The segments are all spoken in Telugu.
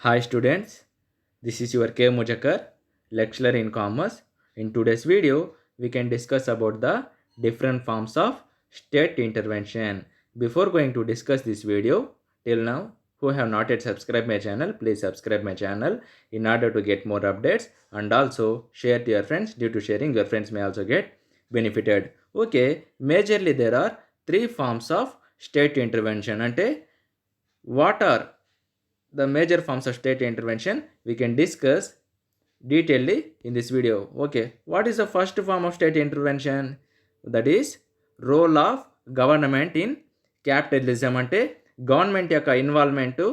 Hi students, this is your K. Mujakar, lecturer in commerce. In today's video, we can discuss about the different forms of state intervention. Before going to discuss this video, till now, who have not yet subscribed my channel, please subscribe my channel in order to get more updates and also share to your friends. Due to sharing, your friends may also get benefited. Okay, majorly there are three forms of state intervention. Ante, what are the major forms of state intervention we can discuss detailedly in this video. Okay, what is the first form of state intervention? That is role of government in capitalism. అంటే గవర్నమెంట్ యొక్క ఇన్వాల్వ్మెంట్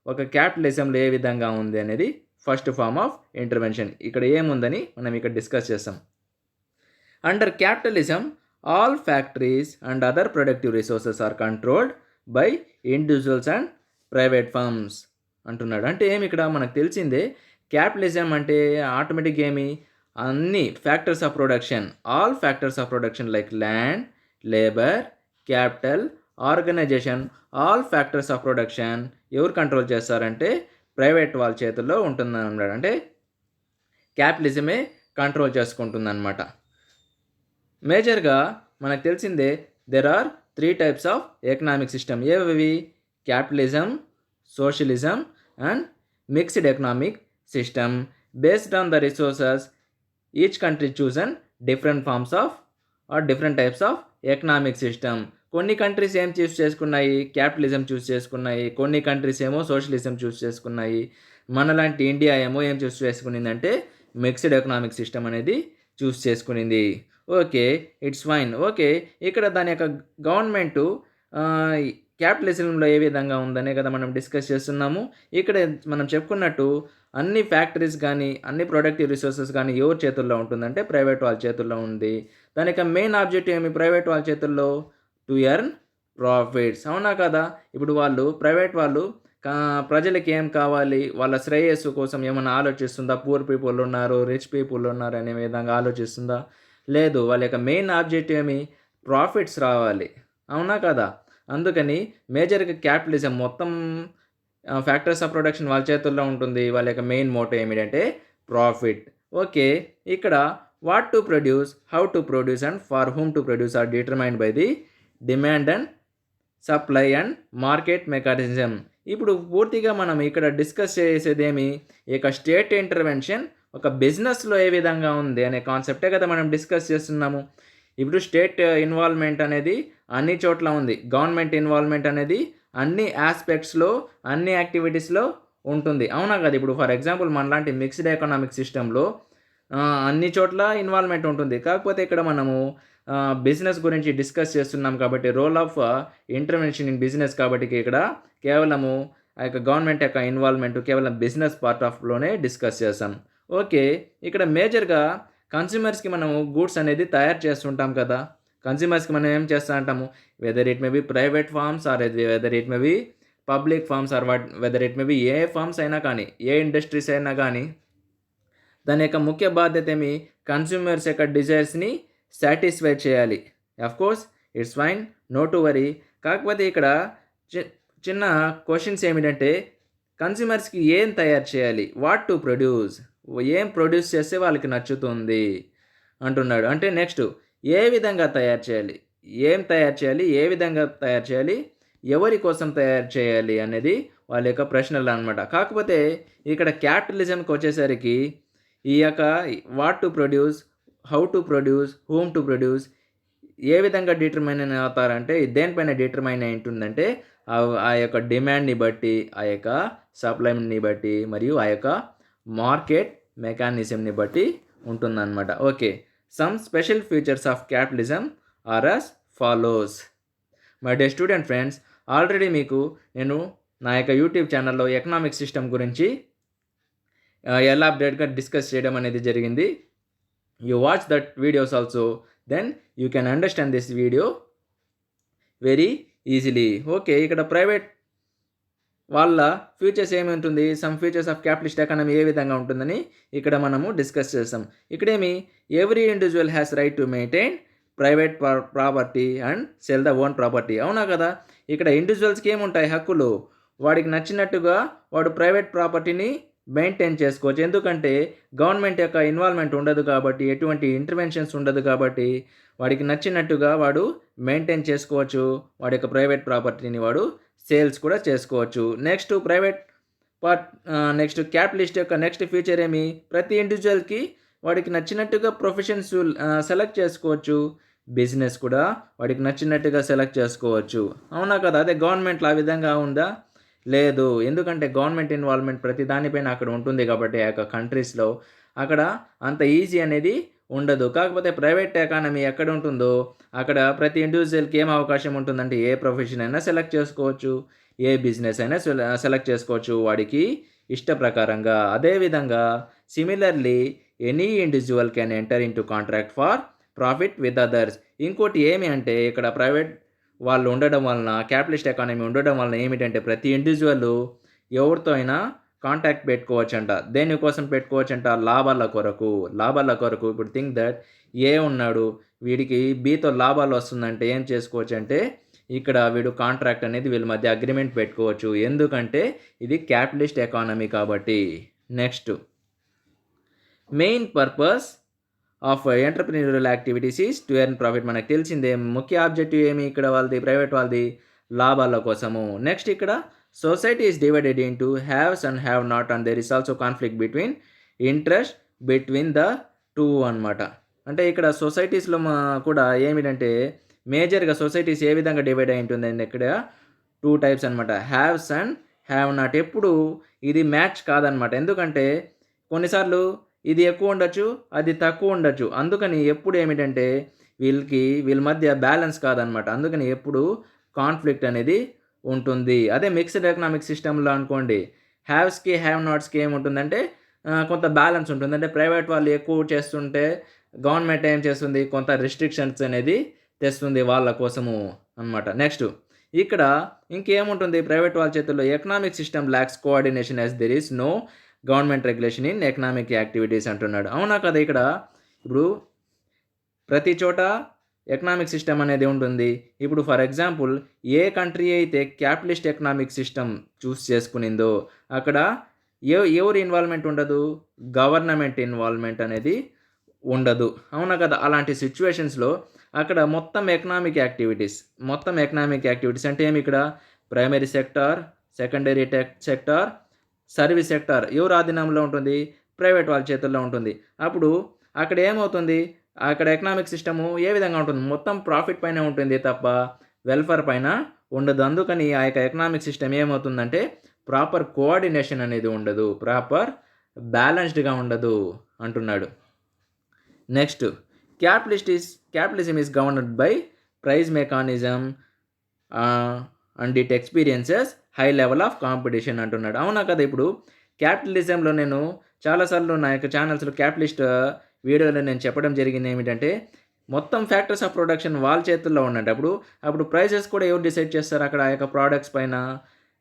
ఒక క్యాపిటలిజంలో ఏ విధంగా ఉంది అనేది ఫస్ట్ ఫార్మ్ ఆఫ్ ఇంటర్వెన్షన్. ఇక్కడ ఏముందని మనం ఇక్కడ డిస్కస్ చేస్తాం. Under capitalism all factories and other productive resources are controlled by individuals and private firms అంటున్నాడు. అంటే ఏమి ఇక్కడ మనకు తెలిసిందే, క్యాపిటలిజం అంటే ఆటోమేటిక్ ఏమి అన్ని factors of production, all factors of production like land, labour, capital, organisation, all factors of production ఎవరు కంట్రోల్ చేస్తారంటే ప్రైవేట్ వాళ్ళ చేతుల్లో ఉంటుంది అన్నాడు. అంటే క్యాపిటలిజమే కంట్రోల్ చేసుకుంటుంది అనమాట. మేజర్గా మనకు తెలిసిందే there are three types of economic system. ఏవి? Capitalism, socialism and mixed economic system. Based on the resources, each country chosen different forms of or different types of economic system. కొన్ని కంట్రీస్ ఏం చూస్ చేసుకున్నాయి? క్యాపిటలిజం చూస్ చేసుకున్నాయి. కొన్ని కంట్రీస్ ఏమో సోషలిజం చూస్ చేసుకున్నాయి. మనలాంటి ఇండియా ఏమో ఏం చూస్ చేసుకునిందంటే మిక్స్డ్ ఎకనామిక్ సిస్టమ్ అనేది చూస్ చేసుకునింది. Okay, it's fine. ఓకే, ఇక్కడ దాని యొక్క గవర్నమెంటు క్యాపిటలిజంలో ఏ విధంగా ఉందనే కదా మనం డిస్కస్ చేస్తున్నాము. ఇక్కడ మనం చెప్పుకున్నట్టు అన్ని ఫ్యాక్టరీస్ కానీ అన్ని ప్రొడక్టివ్ రిసోర్సెస్ కానీ ఎవరి చేతుల్లో ఉంటుందంటే ప్రైవేట్ వాళ్ళ చేతుల్లో ఉంది. దాని యొక్క మెయిన్ ఆబ్జెక్టివ్ ఏమి ప్రైవేట్ వాళ్ళ చేతుల్లో? To earn profits. అవునా కదా? ఇప్పుడు వాళ్ళు ప్రైవేట్ వాళ్ళు ప్రజలకి ఏం కావాలి, వాళ్ళ శ్రేయస్సు కోసం ఏమైనా ఆలోచిస్తుందా? పూర్ పీపుల్ ఉన్నారు, రిచ్ పీపుల్ ఉన్నారు అనే విధంగా ఆలోచిస్తుందా? లేదు. వాళ్ళ యొక్క మెయిన్ ఆబ్జెక్టివ్ ఏమి? ప్రాఫిట్స్ రావాలి. అవునా కదా? అందుకని మేజర్గా క్యాపిటలిజం మొత్తం ఫ్యాక్టర్స్ ఆఫ్ ప్రొడక్షన్ వాళ్ళ చేతుల్లో ఉంటుంది. వాళ్ళ యొక్క మెయిన్ మోటో ఏమిటంటే ప్రాఫిట్. ఓకే, ఇక్కడ what to produce, how to produce and for whom to produce are determined by the demand and supply and market mechanism. ఇప్పుడు పూర్తిగా మనం ఇక్కడ డిస్కస్ చేసేదేమి, ఇక స్టేట్ ఇంటర్వెన్షన్ ఒక బిజినెస్లో ఏ విధంగా ఉంది అనే కాన్సెప్టే కదా మనం డిస్కస్ చేస్తున్నాము. ఇప్పుడు స్టేట్ ఇన్వాల్వ్మెంట్ అనేది అన్ని చోట్ల ఉంది. గవర్నమెంట్ ఇన్వాల్వ్మెంట్ అనేది అన్ని ఆస్పెక్ట్స్లో అన్ని యాక్టివిటీస్లో ఉంటుంది. అవునా కదా? ఇప్పుడు ఫర్ ఎగ్జాంపుల్ మనలాంటి మిక్స్డ్ ఎకనామిక్ సిస్టంలో అన్ని చోట్ల ఇన్వాల్వ్మెంట్ ఉంటుంది. కాకపోతే ఇక్కడ మనము బిజినెస్ గురించి డిస్కస్ చేస్తున్నాం కాబట్టి role of intervention in business కాబట్టి ఇక్కడ కేవలము ఆ యొక్క గవర్నమెంట్ యొక్క ఇన్వాల్వ్మెంట్ కేవలం బిజినెస్ పార్ట్ ఆఫ్లోనే డిస్కస్ చేస్తాం. ఓకే, ఇక్కడ మేజర్గా కన్స్యూమర్స్కి మనము గూడ్స్ అనేది తయారు చేస్తుంటాం కదా. కన్స్యూమర్స్కి మనం ఏం చేస్తూ అంటాము? Whether it may be private firms or whether it may be public firms or whether it may be ఏ ఫార్మ్స్ అయినా కానీ ఏ ఇండస్ట్రీస్ అయినా కానీ దాని యొక్క ముఖ్య బాధ్యత ఏమి? కన్స్యూమర్స్ యొక్క డిజైర్స్ని సాటిస్ఫై చేయాలి. Course it's fine, no to worry. కాకపోతే ఇక్కడ చిన్న క్వశ్చన్స్ ఏమిటంటే కన్స్యూమర్స్కి ఏం తయారు చేయాలి? వాట్ టు ప్రొడ్యూస్, ఏం ప్రొడ్యూస్ చేస్తే వాళ్ళకి నచ్చుతుంది అంటున్నాడు. అంటే నెక్స్ట్ ఏ విధంగా తయారు చేయాలి, ఏం తయారు చేయాలి, ఏ విధంగా తయారు చేయాలి, ఎవరి కోసం తయారు చేయాలి అనేది వాళ్ళ యొక్క ప్రశ్నలు అనమాట. కాకపోతే ఇక్కడ క్యాపిటలిజంకి వచ్చేసరికి ఈ యొక్క what to produce, how to produce, whom to produce ఏ విధంగా డిటర్మైన్ అవుతారంటే దేనిపైన డిటర్మైన్ అయి ఉంటుందంటే ఆ యొక్క డిమాండ్ని బట్టి, ఆ యొక్క సప్లైని బట్టి మరియు ఆ యొక్క మార్కెట్ మెకానిజంని బట్టి ఉంటుందన్నమాట. Okay, some special features of capitalism are as follows. My dear student friends, already మీకు నేను నా యొక్క యూట్యూబ్ ఛానల్లో ఎకనామిక్ సిస్టమ్ గురించి ఎలాబరేట్గా డిస్కస్ చేయడం అనేది జరిగింది. You watch that videos also, then you can understand this video very easily. Okay, ఇక్కడ ప్రైవేట్ వాళ్ళ ఫ్యూచర్స్ ఏమి ఉంటుంది, some futures of capitalist economy ఏ విధంగా ఉంటుందని ఇక్కడ మనము డిస్కస్ చేస్తాం. ఇక్కడేమి every individual has right to maintain private property and sell the own property. అవునా కదా? ఇక్కడ ఇండివిజువల్స్కి ఏముంటాయి హక్కులు? వాడికి నచ్చినట్టుగా వాడు ప్రైవేట్ ప్రాపర్టీని మెయింటైన్ చేసుకోవచ్చు. ఎందుకంటే గవర్నమెంట్ యొక్క ఇన్వాల్వ్‌మెంట్ ఉండదు కాబట్టి, ఎటువంటి ఇంటర్వెన్షన్స్ ఉండదు కాబట్టి, వాడికి నచ్చినట్టుగా వాడు మెయింటైన్ చేసుకోవచ్చు. వాడి యొక్క ప్రైవేట్ ప్రాపర్టీని వాడు సేల్స్ కూడా చేసుకోవచ్చు. నెక్స్ట్ క్యాపిటలిస్ట్ యొక్క నెక్స్ట్ ఫీచర్ ఏమి? ప్రతి ఇండివిడ్యువల్‌కి వాడికి నచ్చినట్టుగా ప్రొఫెషన్స్ సెలెక్ట్ చేసుకోవచ్చు. బిజినెస్ కూడా వాడికి నచ్చినట్టుగా సెలెక్ట్ చేసుకోవచ్చు. అవునా కదా? అదే గవర్నమెంట్‌లో ఆ విధంగా ఉందా? లేదు. ఎందుకంటే గవర్నమెంట్ ఇన్వాల్వ్‌మెంట్ ప్రతి దానిపైన అక్కడ ఉంటుంది కాబట్టి ఆ యొక్క కంట్రీస్‌లో అక్కడ అంత ఈజీ అనేది ఉండదు. కాకపోతే ప్రైవేట్ ఎకానమీ ఎక్కడ ఉంటుందో అక్కడ ప్రతి ఇండివిడ్యువల్‌కి ఏం అవకాశం ఉంటుందంటే ఏ ప్రొఫెషన్ అయినా సెలెక్ట్ చేసుకోవచ్చు. ఏ బిజినెస్ అయినా సెలెక్ట్ చేసుకోవచ్చు వాడికి ఇష్ట ప్రకారంగా. అదేవిధంగా similarly any individual can enter into contract for profit with others. ఇంకోటి ఏమి అంటే ఇక్కడ ప్రైవేట్ వాళ్ళు ఉండడం వలన, క్యాపిటలిస్ట్ ఎకానమీ ఉండడం వలన ఏమిటంటే ప్రతి ఇండివిడ్యువల్ ఎవరితో అయినా కాంటాక్ట్ పెట్టుకోవచ్చంట. దేనికోసం పెట్టుకోవచ్చంట? లాభాల కొరకు. లాభాల కొరకు. ఇప్పుడు థింక్ దట్ ఏ ఉన్నాడు. వీడికి బితో లాభాలు వస్తుందంటే ఏం చేసుకోవచ్చంటే ఇక్కడ వీడు కాంట్రాక్ట్ అనేది వీళ్ళ మధ్య అగ్రిమెంట్ పెట్టుకోవచ్చు. ఎందుకంటే ఇది క్యాపిటలిస్ట్ ఎకానమీ కాబట్టి. Next main purpose of entrepreneurial activities is to earn profit. మనకు తెలిసిందే ముఖ్య ఆబ్జెక్టివ్ ఏమి ఇక్కడ వాళ్ళది ప్రైవేట్ వాళ్ళది లాభాల కోసము. నెక్స్ట్ ఇక్కడ society is divided into haves and have not and there is also conflict interest between the two అనమాట. అంటే ఇక్కడ సొసైటీస్‌లో కూడా ఏమిటంటే మేజర్‌గా సొసైటీస్ ఏ విధంగా డివైడ్ అయి ఉంటుందండి ఇక్కడ 2 టైప్స్ అనమాట. Haves and have not. ఎప్పుడు ఇది మ్యాచ్ కాదనమాట. ఎందుకంటే కొన్నిసార్లు ఇది ఎక్కువ ఉండొచ్చు, అది తక్కువ ఉండొచ్చు. అందుకని ఎప్పుడు ఏమిటంటే వీళ్ళ మధ్య బ్యాలెన్స్ కాదనమాట. అందుకని ఎప్పుడు కాన్ఫ్లిక్ట్ అనేది ఉంటుంది. అదే మిక్స్డ్ ఎకనామిక్ సిస్టమ్‌లో అనుకోండి హ్యావ్స్‌కి, హ్యావ్ నాట్స్‌కి ఏముంటుందంటే కొంత బ్యాలెన్స్ ఉంటుంది. అంటే ప్రైవేట్ వాళ్ళు ఎక్కువ చేస్తుంటే గవర్నమెంట్ ఏం చేస్తుంది? కొంత రిస్ట్రిక్షన్స్ అనేది తెస్తుంది వాళ్ళ కోసము అనమాట. నెక్స్ట్ ఇక్కడ ఇంకేముంటుంది ప్రైవేట్ వాళ్ళ చేతుల్లో? Economic system lacks coordination as there is no government regulation in economic activities అంటున్నాడు. అవునా కదా? ఇక్కడ ఇప్పుడు ప్రతి చోట ఎకనామిక్ సిస్టమ్ అనేది ఉంటుంది. ఇప్పుడు ఫర్ ఎగ్జాంపుల్ ఏ కంట్రీ అయితే క్యాపిటలిస్ట్ ఎకనామిక్ సిస్టమ్ చూస్ చేసుకునిందో అక్కడ ఎవరి ఇన్వాల్వ్‌మెంట్ ఉండదు? గవర్నమెంట్ ఇన్వాల్వ్‌మెంట్ అనేది ఉండదు. అవునా కదా? అలాంటి సిట్యుయేషన్స్‌లో అక్కడ మొత్తం ఎకనామిక్ యాక్టివిటీస్ అంటే ఏమి ఇక్కడ? Primary sector, secondary sector, service sector ఎవరి ఆధీనంలో ఉంటుంది? ప్రైవేట్ వాళ్ళ చేతుల్లో ఉంటుంది. అప్పుడు అక్కడ ఏమవుతుంది? అక్కడ ఎకనామిక్ సిస్టము ఏ విధంగా ఉంటుంది? మొత్తం ప్రాఫిట్ పైనే ఉంటుంది తప్ప వెల్ఫేర్ పైన ఉండదు. అందుకని ఆ యొక్క ఎకనామిక్ సిస్టమ్ ఏమవుతుందంటే ప్రాపర్ కోఆర్డినేషన్ అనేది ఉండదు. ప్రాపర్ బ్యాలెన్స్డ్‌గా ఉండదు అంటున్నాడు. Next capitalism is governed by price mechanism and it experiences high level of competition అంటున్నాడు. అవునా కదా? ఇప్పుడు క్యాపిటలిజంలో నేను చాలాసార్లు నా యొక్క ఛానల్స్‌లో క్యాపిటలిస్ట్ వీడియోలో నేను చెప్పడం జరిగింది ఏమిటంటే మొత్తం ఫ్యాక్టర్స్ ఆఫ్ ప్రొడక్షన్ వాళ్ళ చేతుల్లో ఉన్నట్టు. అప్పుడు ప్రైసెస్ కూడా ఎవరు డిసైడ్ చేస్తారు అక్కడ ఆ యొక్క ప్రొడక్ట్స్ పైన?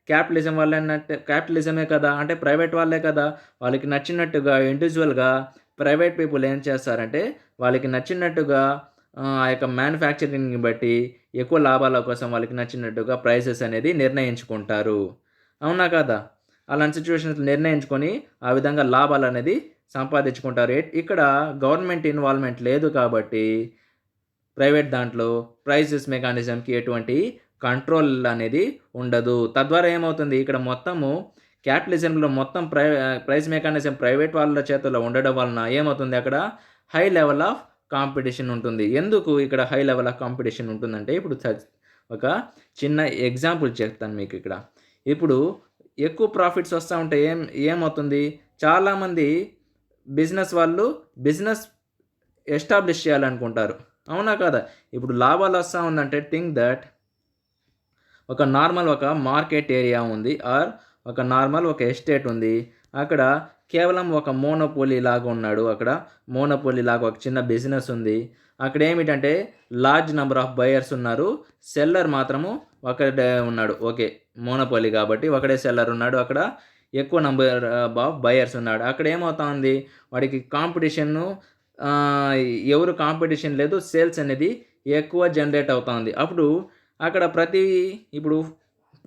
క్యాపిటలిజమే కదా! అంటే ప్రైవేట్ వాళ్ళే కదా! వాళ్ళకి నచ్చినట్టుగా ఇండివిడ్యువల్‌గా ప్రైవేట్ పీపుల్ ఏం చేస్తారంటే వాళ్ళకి నచ్చినట్టుగా ఆ యొక్క మ్యానుఫ్యాక్చరింగ్‌ని బట్టి ఎక్కువ లాభాల కోసం వాళ్ళకి నచ్చినట్టుగా ప్రైసెస్ అనేది నిర్ణయించుకుంటారు. అవునా కాదా? అలాంటి సిట్యుయేషన్స్ నిర్ణయించుకొని ఆ విధంగా లాభాలనేది సంపాదించుకుంటారు. ఇక్కడ గవర్నమెంట్ ఇన్వాల్వ్‌మెంట్ లేదు కాబట్టి ప్రైవేట్ దాంట్లో ప్రైసెస్ మెకానిజంకి ఎటువంటి కంట్రోల్ అనేది ఉండదు. తద్వారా ఏమవుతుంది? ఇక్కడ మొత్తము క్యాపిటలిజంలో మొత్తం ప్రైస్ మెకానిజం ప్రైవేట్ వాళ్ళ చేతుల్లో ఉండడం వలన ఏమవుతుంది? అక్కడ హై లెవెల్ ఆఫ్ కాంపిటీషన్ ఉంటుంది. ఎందుకు ఇక్కడ హై లెవెల్ ఆఫ్ కాంపిటీషన్ ఉంటుందంటే ఇప్పుడు ఒక చిన్న ఎగ్జాంపుల్ చెప్తాను మీకు ఇక్కడ. ఇప్పుడు ఎక్కువ ప్రాఫిట్స్ వస్తా ఉంటే ఏమవుతుంది? చాలామంది బిజినెస్ వాళ్ళు బిజినెస్ ఎస్టాబ్లిష్ చేయాలనుకుంటారు. అవునా కాదా? ఇప్పుడు లాభాలు వస్తా ఉందంటే థింక్ దట్ ఒక మార్కెట్ ఏరియా ఉంది ఆర్ ఒక ఎస్టేట్ ఉంది. అక్కడ కేవలం ఒక మోనోపోలీ లాగా ఉన్నాడు. అక్కడ మోనోపోలీ లాగా ఒక చిన్న బిజినెస్ ఉంది. అక్కడ ఏమిటంటే లార్జ్ నెంబర్ ఆఫ్ బయర్స్ ఉన్నారు. సెల్లర్ మాత్రము ఒకడే ఉన్నాడు. ఓకే, మోనోపోలీ కాబట్టి ఒకడే సెల్లర్ ఉన్నాడు. అక్కడ ఎక్కువ నంబర్ ఆఫ్ బయర్స్ ఉన్నాడు. అక్కడ ఏమవుతా ఉంది? వాడికి ఎవరు కాంపిటీషన్ లేదు. సేల్స్ అనేది ఎక్కువ జనరేట్ అవుతా ఉంది. అప్పుడు అక్కడ ఇప్పుడు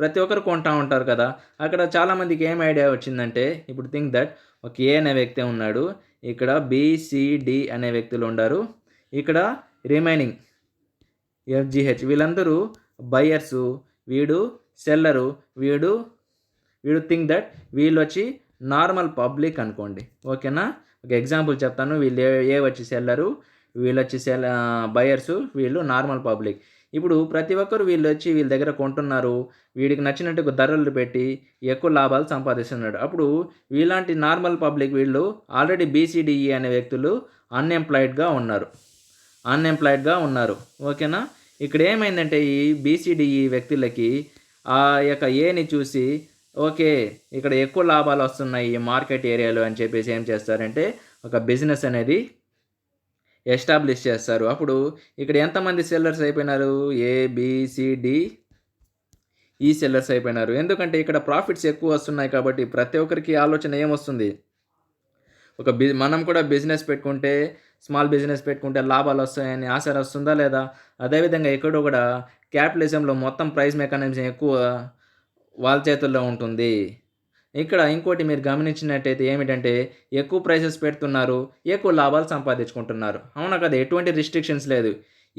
ప్రతి ఒక్కరు కొంటా ఉంటారు కదా. అక్కడ చాలామందికి ఏం ఐడియా వచ్చిందంటే, ఇప్పుడు థింక్ దట్ ఒక ఏ అనే వ్యక్తి ఉన్నాడు. ఇక్కడ బి, సి, డి అనే వ్యక్తులు ఉండారు. ఇక్కడ రిమైనింగ్ ఎఫ్‌జిహెచ్ వీళ్ళందరూ బయర్సు, వీడు సెల్లరు, వీడు వీడు థింక్ దట్ వీళ్ళొచ్చి నార్మల్ పబ్లిక్ అనుకోండి. ఓకేనా? ఒక ఎగ్జాంపుల్ చెప్తాను. వీళ్ళు ఏ వచ్చి సెల్లరు, వీళ్ళొచ్చి బయర్సు, వీళ్ళు నార్మల్ పబ్లిక్. ఇప్పుడు ప్రతి ఒక్కరు వీళ్ళొచ్చి వీళ్ళ దగ్గర కొంటున్నారు. వీడికి నచ్చినట్టు ధరలు పెట్టి ఎక్కువ లాభాలు సంపాదిస్తున్నాడు. అప్పుడు వీళ్ళంటి నార్మల్ పబ్లిక్ వీళ్ళు ఆల్రెడీ బీసీడీఈ అనే వ్యక్తులు అన్‌ఎంప్లాయిడ్‌గా ఉన్నారు. ఓకేనా? ఇక్కడ ఏమైందంటే ఈ బీసీడీఈ వ్యక్తులకి ఆ యొక్క ఏని చూసి ఓకే, ఇక్కడ ఎక్కువ లాభాలు వస్తున్నాయి ఈ మార్కెట్ ఏరియాలో అని చెప్పేసి ఏం చేస్తారంటే ఒక బిజినెస్ అనేది ఎస్టాబ్లిష్ చేస్తారు. అప్పుడు ఇక్కడ ఎంతమంది సెల్లర్స్ అయిపోయినారు? ఏ, బి, సి, డి ఈ సెల్లర్స్ అయిపోయినారు. ఎందుకంటే ఇక్కడ ప్రాఫిట్స్ ఎక్కువ వస్తున్నాయి కాబట్టి ప్రతి ఒక్కరికి ఆలోచన ఏమొస్తుంది? మనం కూడా బిజినెస్ పెట్టుకుంటే, స్మాల్ బిజినెస్ పెట్టుకుంటే లాభాలు వస్తాయని ఆశ వస్తుందా లేదా? అదేవిధంగా ఇక్కడ కూడా క్యాపిటలిజంలో మొత్తం ప్రైస్ మెకానిజం ఎక్కువ వాళ్ళ చేతుల్లో ఉంటుంది. ఇక్కడ ఇంకోటి మీరు గమనించినట్టయితే ఏమిటంటే ఎక్కువ ప్రైసెస్ పెడుతున్నారు, ఎక్కువ లాభాలు సంపాదించుకుంటున్నారు. అవునా కదా? ఎటువంటి రిస్ట్రిక్షన్స్ లేదు.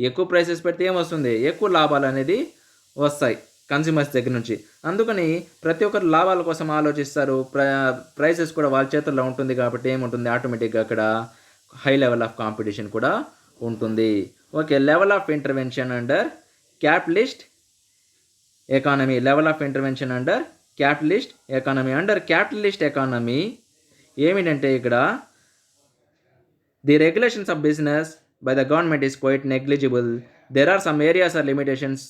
ఎక్కువ ప్రైసెస్ పెడితే ఏమొస్తుంది? ఎక్కువ లాభాలు అనేది వస్తాయి కన్స్యూమర్స్ దగ్గర నుంచి. అందుకని ప్రతి ఒక్కరు లాభాల కోసం ఆలోచిస్తారు. ప్రైసెస్ కూడా వాళ్ళ చేతుల్లో ఉంటుంది కాబట్టి ఏముంటుంది? ఆటోమేటిక్గా అక్కడ హై లెవెల్ ఆఫ్ కాంపిటీషన్ కూడా ఉంటుంది. Okay, level of intervention under capitalist economy. Level of intervention under capitalist economy. Under capitalist economy ఏమిటంటే ఇక్కడ the regulations of business by the government is quite negligible. There are some areas or limitations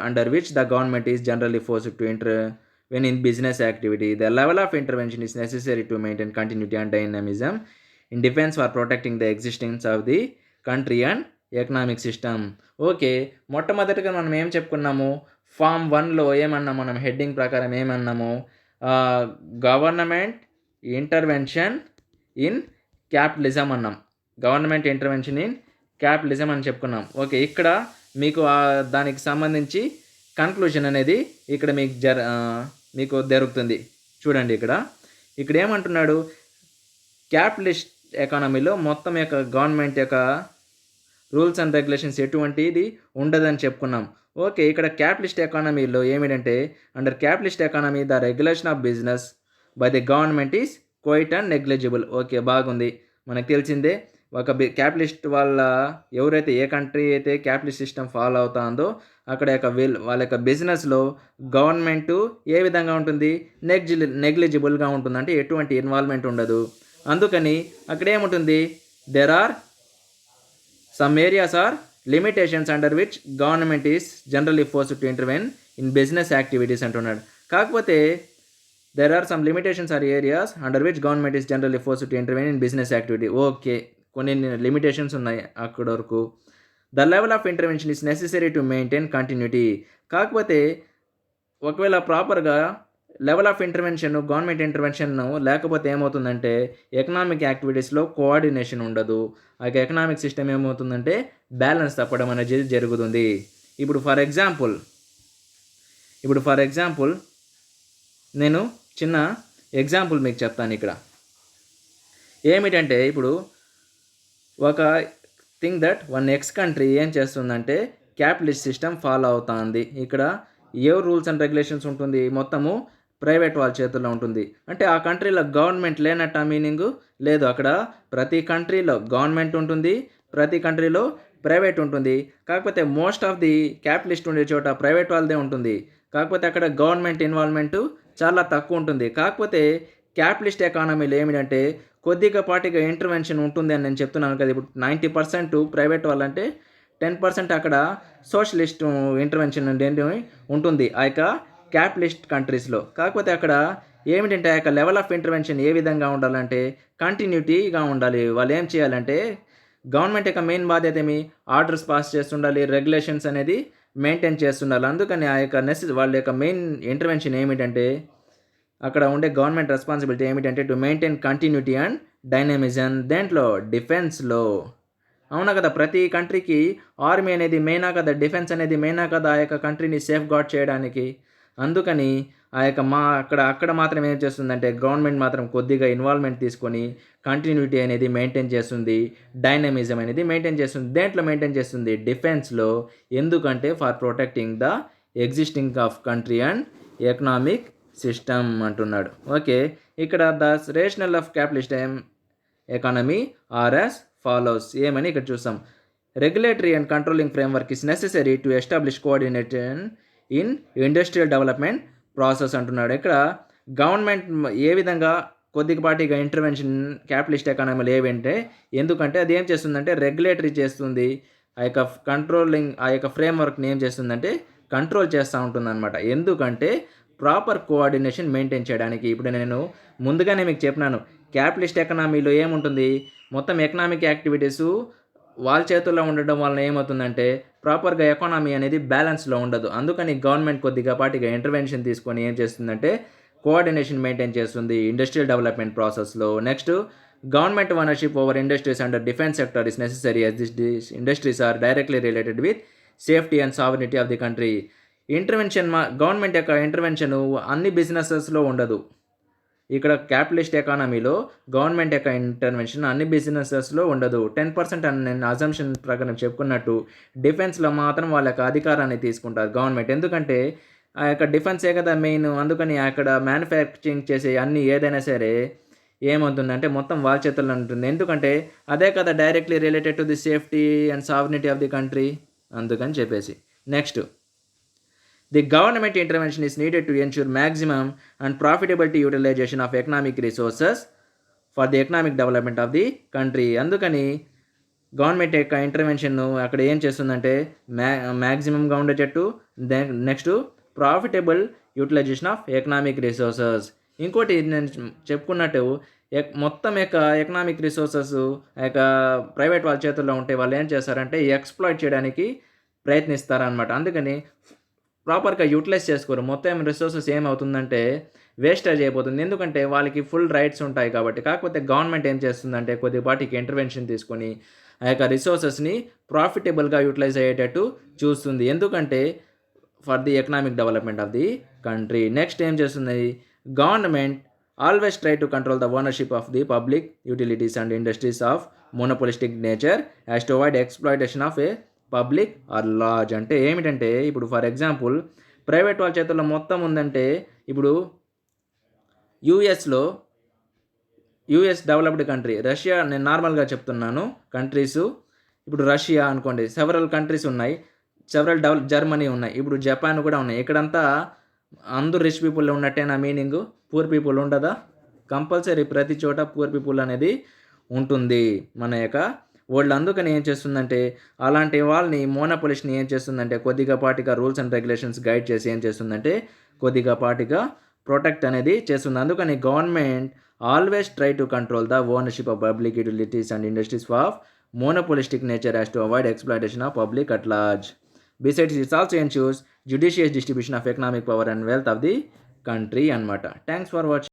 under which the government is generally forced to intervene in business activity. The level of intervention is necessary to maintain continuity and dynamism in defense for protecting the existence of the country and economic system. Okay, మొట్టమొదటిగా మనం ఏం చెప్పుకున్నాము? ఫామ్ 1లో ఏమన్నాము? మనం హెడ్డింగ్ ప్రకారం ఏమన్నాము? గవర్నమెంట్ ఇంటర్వెన్షన్ ఇన్ క్యాపిటలిజం అన్నాం. గవర్నమెంట్ ఇంటర్వెన్షన్ ఇన్ క్యాపిటలిజం అని చెప్పుకున్నాం. ఓకే, ఇక్కడ మీకు దానికి సంబంధించి కన్క్లూజన్ అనేది ఇక్కడ మీకు దొరుకుతుంది. చూడండి, ఇక్కడ ఏమంటున్నాడు? క్యాపిటలిస్ట్ ఎకానమీలో మొత్తం యొక్క గవర్నమెంట్ యొక్క రూల్స్ అండ్ రెగ్యులేషన్స్ ఎటువంటిది ఉండదని చెప్పుకున్నాం. ఓకే, ఇక్కడ క్యాపిటలిస్ట్ ఎకానమీలో ఏమిటంటే under capitalist economy the regulation of business by the government is quiet and negligible. Okay, బాగుంది. మనకు తెలిసిందే ఒక క్యాపిటలిస్ట్ ఎవరైతే ఏ కంట్రీ అయితే క్యాపిటలిస్ట్ సిస్టమ్ ఫాలో అవుతుందో అక్కడ వాళ్ళ యొక్క బిజినెస్లో గవర్నమెంటు ఏ విధంగా ఉంటుంది? నెగ్లిజిబుల్గా ఉంటుంది. అంటే ఎటువంటి ఇన్వాల్వ్మెంట్ ఉండదు. అందుకని అక్కడ ఏముంటుంది? There are some areas or limitations under which government is generally forced to intervene in business activities అంటున్నాడు. కాకపోతే there are some limitations or areas under which government is generally forced to intervene in business activity. Okay, కొన్ని లిమిటేషన్స్ ఉన్నాయి అక్కడ వరకు. The level of intervention is necessary to maintain continuity. కాకపోతే ఒకవేళ ప్రాపర్గా level of intervention government intervention లేకపోతే ఏమవుతుందంటే ఎకనామిక్ యాక్టివిటీస్లో కోఆర్డినేషన్ ఉండదు. ఆ ఎకనామిక్ సిస్టమ్ ఏమవుతుందంటే బ్యాలెన్స్ తప్పడం అనేది జరుగుతుంది. ఇప్పుడు ఫర్ ఎగ్జాంపుల్ నేను చిన్న ఎగ్జాంపుల్ మీకు చెప్తాను. ఇక్కడ ఏమిటంటే ఇప్పుడు ఒక think that one next country ఏం చేస్తుందంటే క్యాపిటలిస్ట్ సిస్టమ్ ఫాలో అవుతుంది. ఇక్కడ ఏ రూల్స్ అండ్ రెగ్యులేషన్స్ ఉంటుంది? మొత్తము ప్రైవేట్ వాళ్ళ చేతుల్లో ఉంటుంది. అంటే ఆ కంట్రీలో గవర్నమెంట్ లేనట్ట మీనింగు లేదు. అక్కడ ప్రతి కంట్రీలో గవర్నమెంట్ ఉంటుంది, ప్రతి కంట్రీలో ప్రైవేట్ ఉంటుంది. కాకపోతే మోస్ట్ ఆఫ్ ది క్యాపిటలిస్ట్ ఉండే చోట ప్రైవేట్ వాళ్ళదే ఉంటుంది. కాకపోతే అక్కడ గవర్నమెంట్ ఇన్వాల్వ్మెంటు చాలా తక్కువ ఉంటుంది. కాకపోతే క్యాపిటలిస్ట్ ఎకానమీలో ఏమిటంటే కొద్దిగా పాటిగా ఇంటర్వెన్షన్ ఉంటుంది అని నేను చెప్తున్నాను కదా. ఇప్పుడు 90% ప్రైవేట్ వాళ్ళంటే 10% అక్కడ సోషలిస్ట్ ఇంటర్వెన్షన్ అనేది ఉంటుంది ఆ యొక్క క్యాపిటలిస్ట్ కంట్రీస్లో. కాకపోతే అక్కడ ఏమిటంటే ఆ యొక్క లెవెల్ ఆఫ్ ఇంటర్వెన్షన్ ఏ విధంగా ఉండాలంటే కంటిన్యూటీగా ఉండాలి. వాళ్ళు ఏం చేయాలంటే గవర్నమెంట్ యొక్క మెయిన్ బాధ్యత ఏమి? ఆర్డర్స్ పాస్ చేస్తుండాలి, రెగ్యులేషన్స్ అనేది మెయింటైన్ చేస్తుండాలి. అందుకని ఆ యొక్క వాళ్ళ యొక్క మెయిన్ ఇంటర్వెన్షన్ ఏమిటంటే అక్కడ ఉండే గవర్నమెంట్ రెస్పాన్సిబిలిటీ ఏమిటంటే to maintain continuity and dynamism. దేంట్లో? డిఫెన్స్లో. అవునా కదా? ప్రతి కంట్రీకి ఆర్మీ అనేది మెయినా కదా, డిఫెన్స్ అనేది మెయినా కదా ఆ యొక్క కంట్రీని సేఫ్ గార్డ్ చేయడానికి. అందుకని అక్కడ మాత్రం ఏం చేస్తుందంటే గవర్నమెంట్ మాత్రం కొద్దిగా ఇన్వాల్వ్మెంట్ తీసుకొని కంటిన్యూటీ అనేది మెయింటైన్ చేస్తుంది, డైనమిజం అనేది మెయింటైన్ చేస్తుంది. దేంట్లో మెయింటైన్ చేస్తుంది? డిఫెన్స్లో. ఎందుకంటే for protecting the existing of country and economic system అంటున్నాడు. ఓకే, ఇక్కడ the rational of capitalist economy are as follows. ఏమని ఇక్కడ చూస్తాం, regulatory and controlling framework is necessary to establish coordination in industrial development process అంటున్నాడు. ఇక్కడ గవర్నమెంట్ ఏ విధంగా కొద్దిపాటిగా ఇంటర్వెన్షన్ క్యాపిటలిస్ట్ ఎకానమీలో ఏవంటే, ఎందుకంటే అది ఏం చేస్తుందంటే రెగ్యులేటరీ చేస్తుంది, ఆ యొక్క కంట్రోలింగ్ ఆ యొక్క ఫ్రేమ్వర్క్ని ఏం చేస్తుందంటే కంట్రోల్ చేస్తూ ఉంటుందన్నమాట. ఎందుకంటే ప్రాపర్ కోఆర్డినేషన్ మెయింటైన్ చేయడానికి. ఇప్పుడు నేను ముందుగానే మీకు చెప్పినాను, క్యాపిటలిస్ట్ ఎకనామీలో ఏముంటుంది, మొత్తం ఎకనామిక్ యాక్టివిటీసు వాళ్ళ చేతుల్లో ఉండడం వలన ఏమవుతుందంటే ప్రాపర్గా ఎకానమీ అనేది బ్యాలెన్స్లో ఉండదు. అందుకని గవర్నమెంట్ కొద్దిగా పాటిగా ఇంటర్వెన్షన్ తీసుకొని ఏం చేస్తుందంటే కోఆర్డినేషన్ మెయింటైన్ చేస్తుంది ఇండస్ట్రియల్ డెవలప్మెంట్ ప్రాసెస్లో. Next, government ownership over industries under defence sector is necessary as these industries are directly related with safety and sovereignty of the country. Government యొక్క ఇంటర్వెన్షన్ అన్ని బిజినెసెస్లో ఉండదు. ఇక్కడ క్యాపిటలిస్ట్ ఎకానమీలో గవర్నమెంట్ యొక్క ఇంటర్వెన్షన్ అన్ని బిజినెసెస్లో ఉండదు. 10% అని నేను అజంప్షన్ ప్రకారం చెప్పుకున్నట్టు డిఫెన్స్లో మాత్రం వాళ్ళ యొక్క అధికారాన్ని తీసుకుంటారు గవర్నమెంట్. ఎందుకంటే ఆ యొక్క డిఫెన్సే కదా మెయిన్. అందుకని అక్కడ మ్యానుఫ్యాక్చరింగ్ చేసే అన్ని ఏదైనా సరే ఏమవుతుందంటే మొత్తం వాళ్ళ చేతుల్లో ఉంటుంది. ఎందుకంటే అదే కదా directly related to the safety and sovereignty of the country. అందుకని చెప్పేసి next, the government intervention is needed to ensure maximum and profitability utilisation of economic resources for the economic development of the country. అందుకని గవర్నమెంట్ యొక్క ఇంటర్వెన్షన్ అక్కడ ఏం చేస్తుందంటే మ్యాక్సిమంగా ఉండేటట్టు, next profitable utilisation of economic resources. ఇంకోటి నేను చెప్పుకున్నట్టు మొత్తం యొక్క ఎకనామిక్ రిసోర్సెస్ ఆ యొక్క ప్రైవేట్ వాళ్ళ చేతుల్లో ఉంటే వాళ్ళు ఏం చేస్తారంటే ఎక్స్ప్లాయిట్ చేయడానికి ప్రయత్నిస్తారనమాట. అందుకని ప్రాపర్గా యూటిలైజ్ చేసుకోరు. మొత్తం రిసోర్సెస్ ఏమవుతుందంటే వేస్టేజ్ అయిపోతుంది. ఎందుకంటే వాళ్ళకి ఫుల్ రైట్స్ ఉంటాయి కాబట్టి. కాకపోతే గవర్నమెంట్ ఏం చేస్తుందంటే కొద్దిపాటికి ఇంటర్వెన్షన్ తీసుకొని ఆ యొక్క రిసోర్సెస్ని ప్రాఫిటబుల్గా యూటిలైజ్ అయ్యేటట్టు చూస్తుంది. ఎందుకంటే for the economic development of the country. Next ఏం చేస్తుంది, government always try to control the ownership of the public utilities and industries of monopolistic nature as to avoid exploitation of a public or large. అంటే ఏమిటంటే ఇప్పుడు ఫర్ ఎగ్జాంపుల్ ప్రైవేట్ వాళ్ళ చేతుల్లో మొత్తం ఉందంటే, ఇప్పుడు యూఎస్ డెవలప్డ్ కంట్రీ, రష్యా నేను నార్మల్గా చెప్తున్నాను కంట్రీసు. ఇప్పుడు రష్యా అనుకోండి, సెవరల్ కంట్రీస్ ఉన్నాయి, జర్మనీ ఉన్నాయి, ఇప్పుడు జపాన్ కూడా ఉన్నాయి. ఇక్కడంతా అందరూ రిచ్ పీపుల్ ఉన్నట్టే నా మీనింగ్, పూర్ పీపుల్ ఉండదా? కంపల్సరీ ప్రతి చోట పూర్ పీపుల్ అనేది ఉంటుంది మన యొక్క వరల్డ్. అందుకని ఏం చేస్తుందంటే అలాంటి వాళ్ళని మోనోపోలిస్ట్ని ఏం చేస్తుందంటే కొద్దిగా పాటిగా రూల్స్ అండ్ రెగ్యులేషన్స్ గైడ్ చేసి ఏం చేస్తుందంటే కొద్దిగా పాటిగా ప్రొటెక్ట్ అనేది చేస్తుంది. అందుకని government always try to control the ownership of public utilities and industries of monopolistic nature as to avoid exploitation of public at large. Besides, it also ensures judicious distribution of economic power and wealth of the country. Thanks for watching.